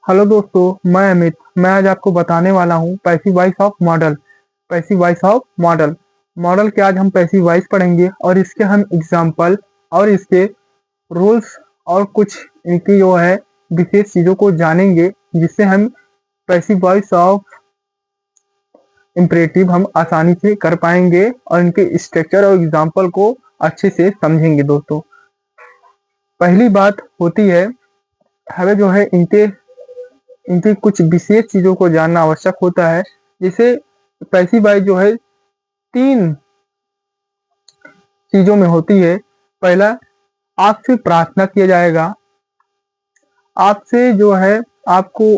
Hello दोस्तों, मैं अमित। मैं आज आपको बताने वाला हूँ passive voice of model. Passive voice of model model के आज हम पैसिव वॉइस पढ़ेंगे और इसके हम एग्जाम्पल और इसके रूल्स और कुछ इनकी जो है विशेष चीज़ों को जानेंगे, जिससे हम पैसिव वॉइस ऑफ इम्परेटिव हम आसानी से कर पाएंगे और इनके स्ट्रक्चर और एग्जाम्पल को अच्छे से समझेंगे। दोस्तों, पहली बात होती है, हमें जो है इनके इनकी कुछ विशेष चीजों को जानना आवश्यक होता है। जैसे पैसिव वॉइस जो है तीन चीजों में होती है। पहला, आपसे प्रार्थना किया जाएगा, आपसे जो है आपको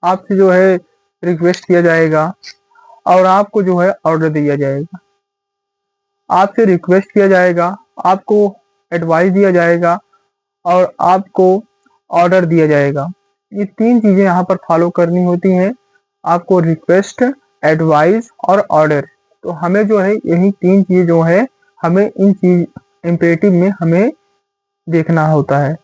आपसे जो है रिक्वेस्ट किया जाएगा और आपको जो है ऑर्डर दिया जाएगा। आपसे रिक्वेस्ट किया जाएगा, आपको एडवाइस दिया जाएगा और आपको ऑर्डर दिया जाएगा। ये तीन चीजें यहाँ पर फॉलो करनी होती हैं, आपको रिक्वेस्ट, एडवाइस और ऑर्डर। तो हमें जो है यही तीन चीज जो है हमें इन चीज इम्परेटिव में हमें देखना होता है।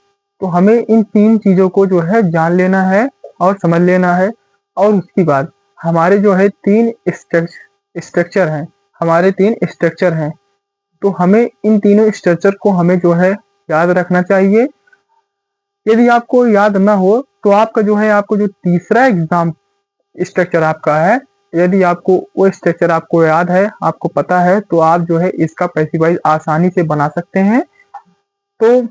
तो हमें इन तीन चीजों को जो है जान लेना है और समझ लेना है। और उसके बाद हमारे जो है तीन स्ट्रक्चर हैं, हमारे तीन स्ट्रक्चर हैं। तो हमें इन तीनों स्ट्रक्चर को हमें जो है याद रखना चाहिए। यदि आपको याद ना हो तो आपका जो है आपको जो तीसरा एग्जाम स्ट्रक्चर आपका है, यदि आपको वो स्ट्रक्चर आपको याद है, आपको पता है, तो आप जो है इसका पैसिव वॉइस आसानी से बना सकते हैं। तो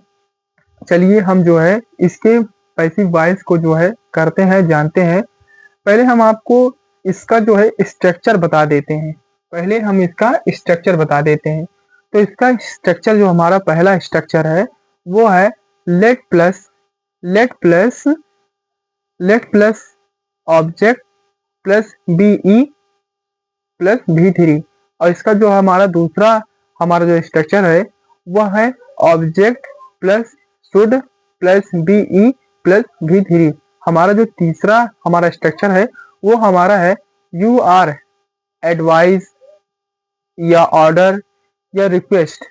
चलिए हम जो है इसके पैसिव वॉइस को जो है करते हैं, जानते हैं। पहले हम आपको इसका जो है स्ट्रक्चर बता देते हैं। पहले हम इसका स्ट्रक्चर बता देते हैं। तो इसका स्ट्रक्चर जो हमारा पहला स्ट्रक्चर है वो है let plus let plus let plus object plus be plus V3। और इसका जो हमारा दूसरा हमारा जो स्ट्रक्चर है वह है object plus should plus be plus V3। हमारा जो तीसरा हमारा स्ट्रक्चर है वो हमारा है यू आर एडवाइस या ऑर्डर या रिक्वेस्ट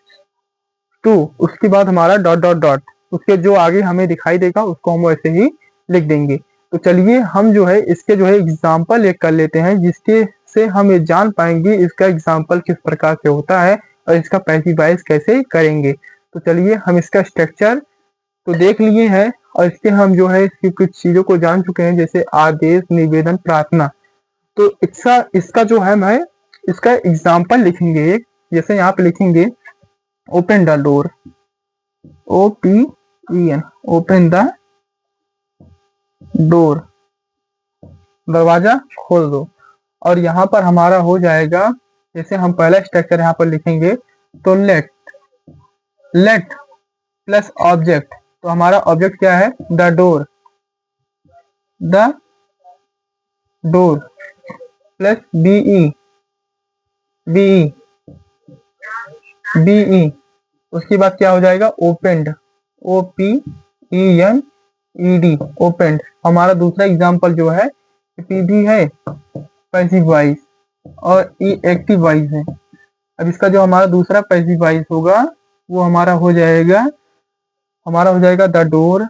टू। उसके बाद हमारा डॉट डॉट डॉट, उसके जो आगे हमें दिखाई देगा उसको हम वैसे ही लिख देंगे। तो चलिए हम जो है इसके जो है एग्जाम्पल एक कर लेते हैं, जिसके से हम ये जान पाएंगे इसका एग्जाम्पल किस प्रकार से होता है और इसका पैसिव वॉइस कैसे करेंगे। तो चलिए हम इसका स्ट्रक्चर तो देख लिए हैं और इसके हम जो है इसकी कुछ चीजों को जान चुके हैं, जैसे आदेश, निवेदन, प्रार्थना। तो इसका इसका जो है मैं इसका एग्जाम्पल लिखेंगे एक। जैसे यहाँ पे लिखेंगे open the door, OPEN, open the door, दरवाजा खोल दो। और यहाँ पर हमारा हो जाएगा, जैसे हम पहला स्ट्रक्चर यहाँ पर लिखेंगे तो लेट प्लस ऑब्जेक्ट। तो हमारा ऑब्जेक्ट क्या है? The door plus be. उसके बाद क्या हो जाएगा? Opened, OPENED, opened. हमारा दूसरा एग्जाम्पल जो है पी भी है पैसिव वॉइस और ई एक्टिव वॉइस है। अब इसका जो हमारा दूसरा पैसिव वॉइस होगा वो हमारा हो जाएगा the door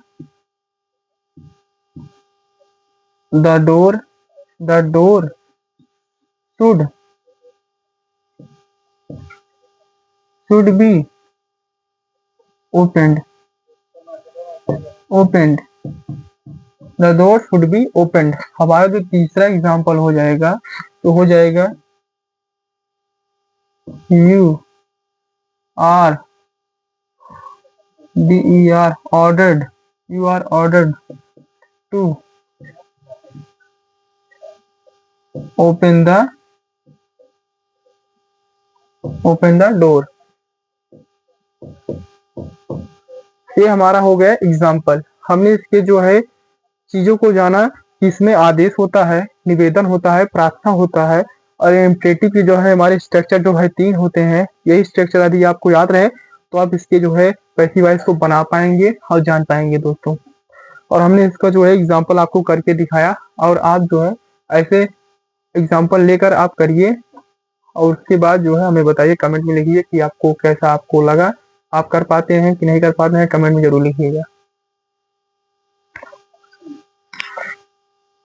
should be opened, the door should be opened. हमारा जो तीसरा एग्जाम्पल हो जाएगा तो हो जाएगा you are ordered to open the door. ये हमारा हो गया एग्जाम्पल। हमने इसके जो है चीजों को जाना कि इसमें आदेश होता है, निवेदन होता है, प्रार्थना होता है और इम्परेटिव की जो है हमारे स्ट्रक्चर जो है तीन होते हैं। यही स्ट्रक्चर यदि आपको याद रहे तो आप इसके जो है पैसिव वॉइस को बना पाएंगे और जान पाएंगे दोस्तों। और हमने इसका जो है एग्जाम्पल आपको करके दिखाया और आप जो है ऐसे एग्जाम्पल लेकर आप करिए और उसके बाद जो है हमें बताइए, कमेंट में लिखिए कि आपको कैसा आपको लगा, आप कर पाते हैं कि नहीं कर पाते हैं, कमेंट में जरूर लिखिएगा।